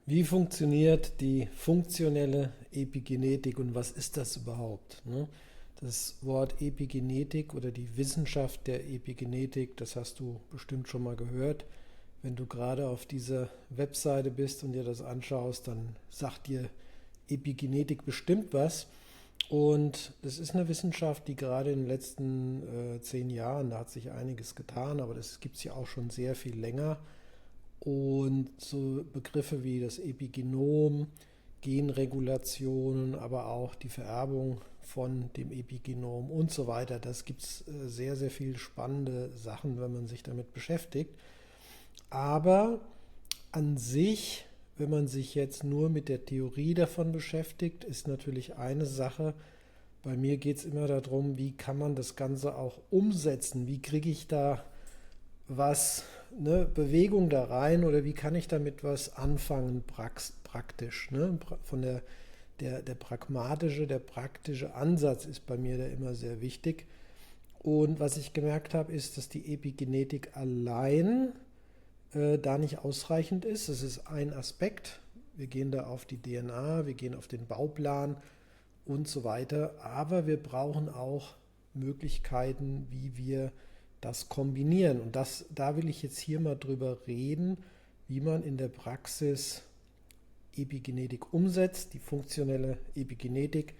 Wie funktioniert die funktionelle Epigenetik und was ist das überhaupt? Ne? Das Wort Epigenetik oder die Wissenschaft der Epigenetik, das hast du bestimmt schon mal gehört. Wenn du gerade auf dieser Webseite bist und dir das anschaust, dann sagt dir Epigenetik bestimmt was. Und es ist eine Wissenschaft, die gerade in den letzten 10 Jahren, da hat sich einiges getan, aber das gibt es ja auch schon sehr viel länger. Und so Begriffe wie das Epigenom, Genregulationen, aber auch die Vererbung von dem Epigenom und so weiter. Das gibt es sehr, sehr viele spannende Sachen, wenn man sich damit beschäftigt. Aber an sich, wenn man sich jetzt nur mit der Theorie davon beschäftigt, ist natürlich eine Sache. Bei mir geht es immer darum, wie kann man das Ganze auch umsetzen? Wie kriege ich da was, ne, Bewegung da rein oder wie kann ich damit was anfangen praktisch? Ne? Von der pragmatische, der praktische Ansatz ist bei mir da immer sehr wichtig. Und was ich gemerkt habe, ist, dass die Epigenetik allein da nicht ausreichend ist. Das ist ein Aspekt. Wir gehen da auf die DNA, wir gehen auf den Bauplan und so weiter. Aber wir brauchen auch Möglichkeiten, wie wir das kombinieren. Und da will ich jetzt hier mal drüber reden, wie man in der Praxis Epigenetik umsetzt, die funktionelle Epigenetik.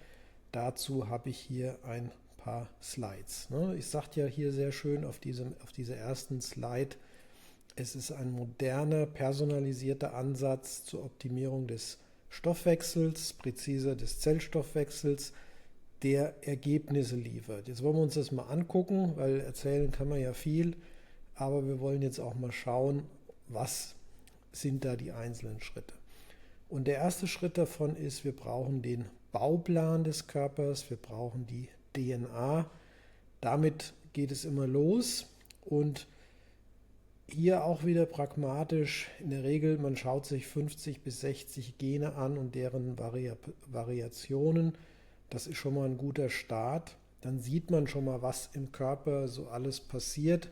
Dazu habe ich hier ein paar Slides. Ich sagte ja hier sehr schön auf dieser ersten Slide, es ist ein moderner, personalisierter Ansatz zur Optimierung des Stoffwechsels, präziser des Zellstoffwechsels, der Ergebnisse liefert. Jetzt wollen wir uns das mal angucken, weil erzählen kann man ja viel, aber wir wollen jetzt auch mal schauen, was sind da die einzelnen Schritte. Und der erste Schritt davon ist, wir brauchen den Bauplan des Körpers, wir brauchen die DNA. Damit geht es immer los und hier auch wieder pragmatisch. In der Regel, man schaut sich 50 bis 60 Gene an und deren Variationen. Das ist schon mal ein guter Start. Dann sieht man schon mal, was im Körper so alles passiert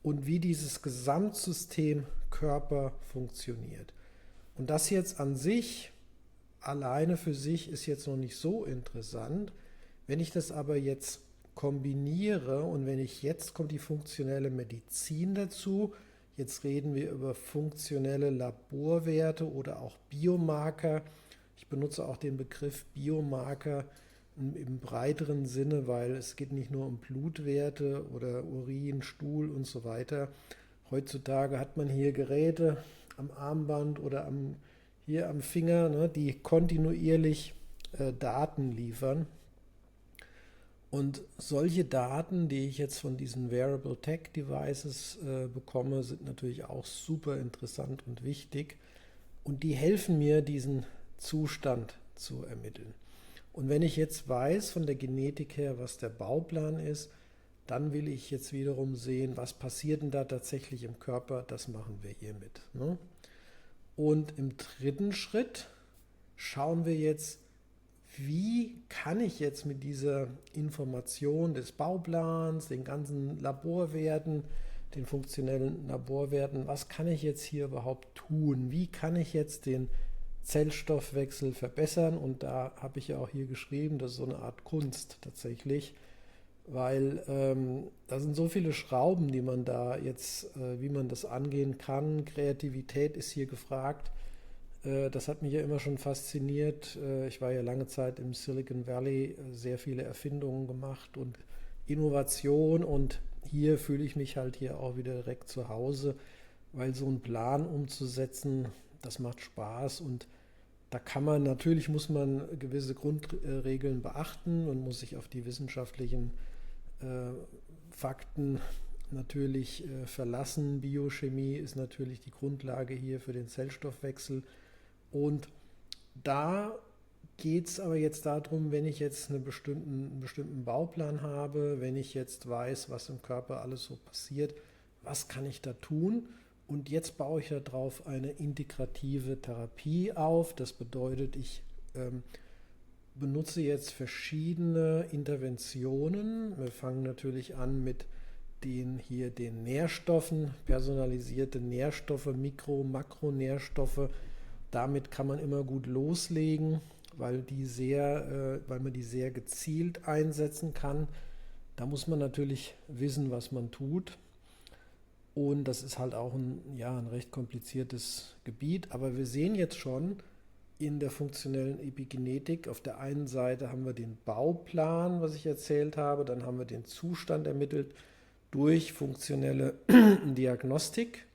und wie dieses Gesamtsystem Körper funktioniert. Und das jetzt an sich, alleine für sich, ist jetzt noch nicht so interessant. Wenn ich das aber jetzt kombiniere und wenn ich jetzt kommt die funktionelle Medizin dazu, jetzt reden wir über funktionelle Laborwerte oder auch Biomarker. Ich benutze auch den Begriff Biomarker im breiteren Sinne, weil es geht nicht nur um Blutwerte oder Urin, Stuhl und so weiter. Heutzutage hat man hier Geräte am Armband oder hier am Finger, ne, die kontinuierlich Daten liefern. Und solche Daten, die ich jetzt von diesen Wearable Tech Devices bekomme, sind natürlich auch super interessant und wichtig. Und die helfen mir, diesen Zustand zu ermitteln. Und wenn ich jetzt weiß von der Genetik her, was der Bauplan ist, dann will ich jetzt wiederum sehen, was passiert denn da tatsächlich im Körper. Das machen wir hiermit. Ne? Und im dritten Schritt schauen wir jetzt, wie kann ich jetzt mit dieser Information des Bauplans, den ganzen Laborwerten, den funktionellen Laborwerten, was kann ich jetzt hier überhaupt tun? Wie kann ich jetzt den Zellstoffwechsel verbessern? Und da habe ich ja auch hier geschrieben, das ist so eine Art Kunst tatsächlich, weil da sind so viele Schrauben, die man da jetzt, wie man das angehen kann. Kreativität ist hier gefragt. Das hat mich ja immer schon fasziniert. Ich war ja lange Zeit im Silicon Valley, sehr viele Erfindungen gemacht und Innovation und hier fühle ich mich halt hier auch wieder direkt zu Hause, weil so einen Plan umzusetzen, das macht Spaß und da muss man gewisse Grundregeln beachten und muss sich auf die wissenschaftlichen Fakten natürlich verlassen. Biochemie ist natürlich die Grundlage hier für den Zellstoffwechsel. Und da geht es aber jetzt darum, wenn ich jetzt einen bestimmten Bauplan habe, wenn ich jetzt weiß, was im Körper alles so passiert, was kann ich da tun? Und jetzt baue ich darauf eine integrative Therapie auf. Das bedeutet, ich benutze jetzt verschiedene Interventionen. Wir fangen natürlich an mit den Nährstoffen, personalisierte Nährstoffe, Mikro-, Makronährstoffe. Damit kann man immer gut loslegen, weil man die sehr gezielt einsetzen kann. Da muss man natürlich wissen, was man tut. Und das ist halt auch ein recht kompliziertes Gebiet. Aber wir sehen jetzt schon in der funktionellen Epigenetik, auf der einen Seite haben wir den Bauplan, was ich erzählt habe, dann haben wir den Zustand ermittelt durch funktionelle Diagnostik,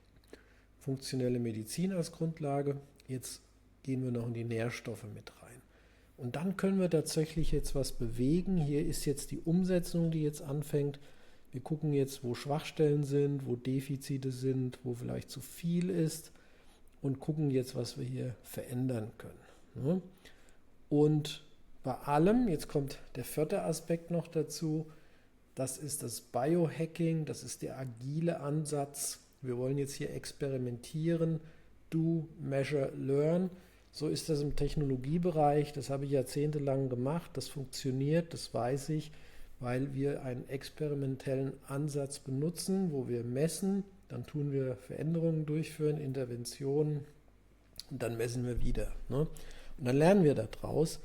funktionelle Medizin als Grundlage. Jetzt gehen wir noch in die Nährstoffe mit rein. Und dann können wir tatsächlich jetzt was bewegen. Hier ist jetzt die Umsetzung, die jetzt anfängt. Wir gucken jetzt, wo Schwachstellen sind, wo Defizite sind, wo vielleicht zu viel ist und gucken jetzt, was wir hier verändern können. Und bei allem, jetzt kommt der 4. Aspekt noch dazu, das ist das Biohacking, das ist der agile Ansatz. Wir wollen jetzt hier experimentieren, do, measure, learn. So ist das im Technologiebereich, das habe ich jahrzehntelang gemacht, das funktioniert, das weiß ich, weil wir einen experimentellen Ansatz benutzen, wo wir messen, dann tun wir Veränderungen durchführen, Interventionen und dann messen wir wieder. Und dann lernen wir daraus.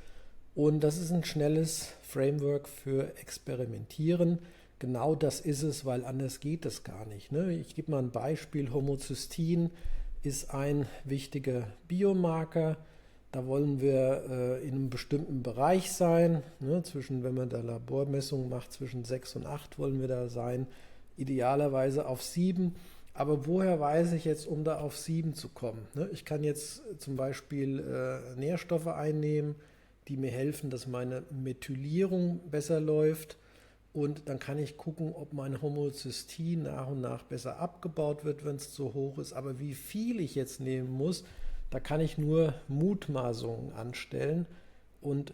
Und das ist ein schnelles Framework für Experimentieren. Genau das ist es, weil anders geht das gar nicht. Ich gebe mal ein Beispiel. Homozystein ist ein wichtiger Biomarker. Da wollen wir in einem bestimmten Bereich sein. Wenn man da Labormessungen macht, zwischen 6 und 8 wollen wir da sein. Idealerweise auf 7. Aber woher weiß ich jetzt, um da auf 7 zu kommen? Ich kann jetzt zum Beispiel Nährstoffe einnehmen, die mir helfen, dass meine Methylierung besser läuft. Und dann kann ich gucken, ob mein Homozystein nach und nach besser abgebaut wird, wenn es zu hoch ist. Aber wie viel ich jetzt nehmen muss, da kann ich nur Mutmaßungen anstellen. Und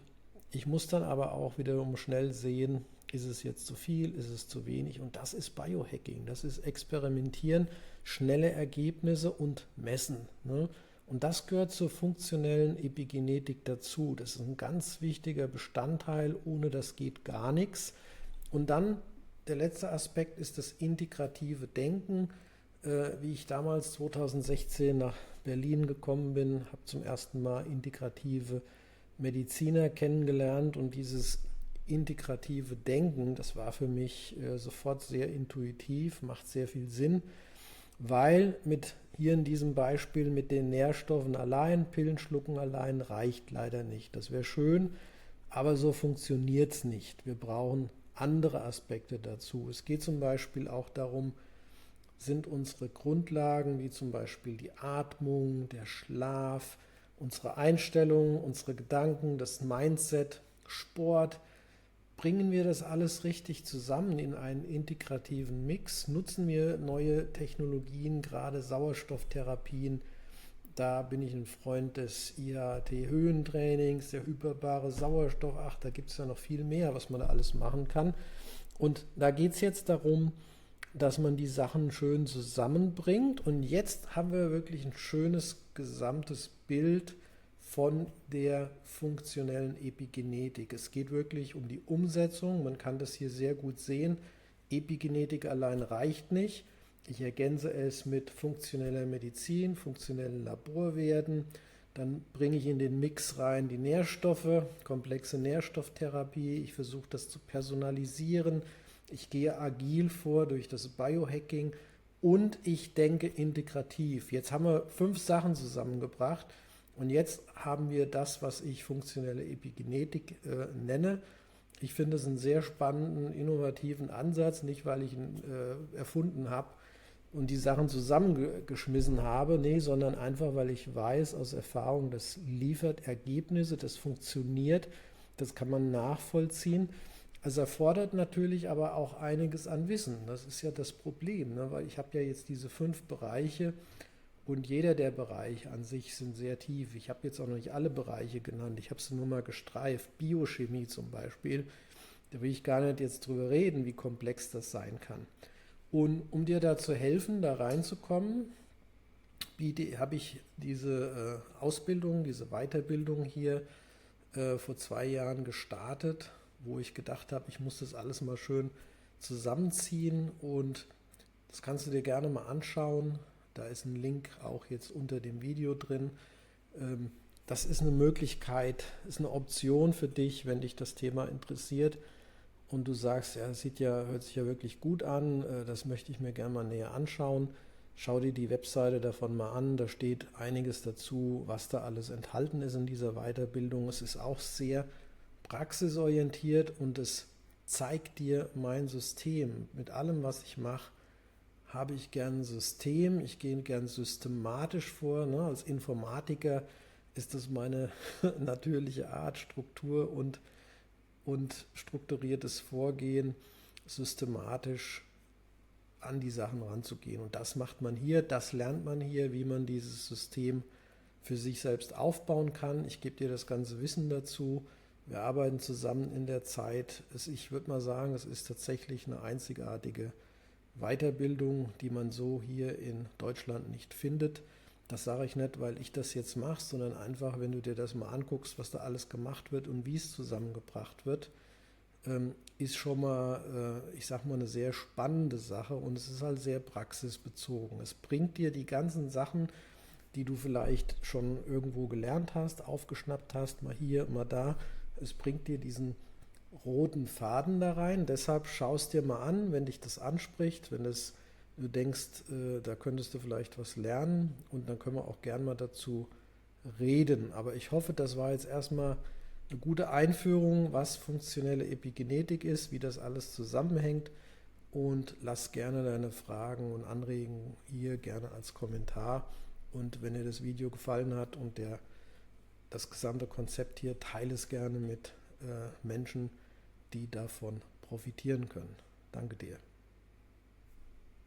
ich muss dann aber auch wiederum schnell sehen, ist es jetzt zu viel, ist es zu wenig? Und das ist Biohacking, das ist Experimentieren, schnelle Ergebnisse und Messen. Und das gehört zur funktionellen Epigenetik dazu. Das ist ein ganz wichtiger Bestandteil, ohne das geht gar nichts. Und dann der letzte Aspekt ist das integrative Denken. Wie ich damals 2016 nach Berlin gekommen bin, habe zum ersten Mal integrative Mediziner kennengelernt und dieses integrative Denken, das war für mich sofort sehr intuitiv, macht sehr viel Sinn, weil hier in diesem Beispiel mit den Nährstoffen allein, Pillen schlucken allein reicht leider nicht. Das wäre schön, aber so funktioniert es nicht. Wir brauchen andere Aspekte dazu. Es geht zum Beispiel auch darum, sind unsere Grundlagen, wie zum Beispiel die Atmung, der Schlaf, unsere Einstellung, unsere Gedanken, das Mindset, Sport, bringen wir das alles richtig zusammen in einen integrativen Mix? Nutzen wir neue Technologien, gerade Sauerstofftherapien? Da bin ich ein Freund des IAT-Höhentrainings, der hyperbare Sauerstoff. Ach, da gibt es ja noch viel mehr, was man da alles machen kann. Und da geht es jetzt darum, dass man die Sachen schön zusammenbringt. Und jetzt haben wir wirklich ein schönes gesamtes Bild von der funktionellen Epigenetik. Es geht wirklich um die Umsetzung. Man kann das hier sehr gut sehen. Epigenetik allein reicht nicht. Ich ergänze es mit funktioneller Medizin, funktionellen Laborwerten. Dann bringe ich in den Mix rein die Nährstoffe, komplexe Nährstofftherapie. Ich versuche das zu personalisieren. Ich gehe agil vor durch das Biohacking und ich denke integrativ. Jetzt haben wir 5 Sachen zusammengebracht und jetzt haben wir das, was ich funktionelle Epigenetik nenne. Ich finde es einen sehr spannenden, innovativen Ansatz, nicht weil ich ihn erfunden habe und die Sachen zusammengeschmissen habe, nee, sondern einfach, weil ich weiß aus Erfahrung, das liefert Ergebnisse, das funktioniert, das kann man nachvollziehen. Also erfordert natürlich aber auch einiges an Wissen. Das ist ja das Problem, weil ich habe ja jetzt diese 5 Bereiche und jeder der Bereiche an sich sind sehr tief. Ich habe jetzt auch noch nicht alle Bereiche genannt, ich habe sie nur mal gestreift. Biochemie zum Beispiel, da will ich gar nicht jetzt drüber reden, wie komplex das sein kann. Und um dir da zu helfen, da reinzukommen, habe ich diese Ausbildung, diese Weiterbildung hier vor 2 Jahren gestartet, wo ich gedacht habe, ich muss das alles mal schön zusammenziehen und das kannst du dir gerne mal anschauen. Da ist ein Link auch jetzt unter dem Video drin. Das ist eine Möglichkeit, ist eine Option für dich, wenn dich das Thema interessiert und du sagst, ja, das hört sich ja wirklich gut an, das möchte ich mir gerne mal näher anschauen. Schau dir die Webseite davon mal an, da steht einiges dazu, was da alles enthalten ist in dieser Weiterbildung. Es ist auch sehr praxisorientiert und es zeigt dir mein System. Mit allem, was ich mache, habe ich gern ein System, ich gehe gern systematisch vor. Ne? Als Informatiker ist das meine natürliche Art, Struktur und strukturiertes Vorgehen, systematisch an die Sachen ranzugehen. Und das macht man hier, das lernt man hier, wie man dieses System für sich selbst aufbauen kann. Ich gebe dir das ganze Wissen dazu. Wir arbeiten zusammen in der Zeit. Ich würde mal sagen, es ist tatsächlich eine einzigartige Weiterbildung, die man so hier in Deutschland nicht findet. Das sage ich nicht, weil ich das jetzt mache, sondern einfach, wenn du dir das mal anguckst, was da alles gemacht wird und wie es zusammengebracht wird, ist schon mal, ich sag mal, eine sehr spannende Sache und es ist halt sehr praxisbezogen. Es bringt dir die ganzen Sachen, die du vielleicht schon irgendwo gelernt hast, aufgeschnappt hast, mal hier, mal da. Es bringt dir diesen roten Faden da rein. Deshalb schaust dir mal an, wenn dich das anspricht, wenn du denkst, da könntest du vielleicht was lernen und dann können wir auch gern mal dazu reden. Aber ich hoffe, das war jetzt erstmal eine gute Einführung, was funktionelle Epigenetik ist, wie das alles zusammenhängt und lass gerne deine Fragen und Anregungen hier gerne als Kommentar und wenn dir das Video gefallen hat und das gesamte Konzept hier, teile es gerne mit Menschen, die davon profitieren können. Danke dir.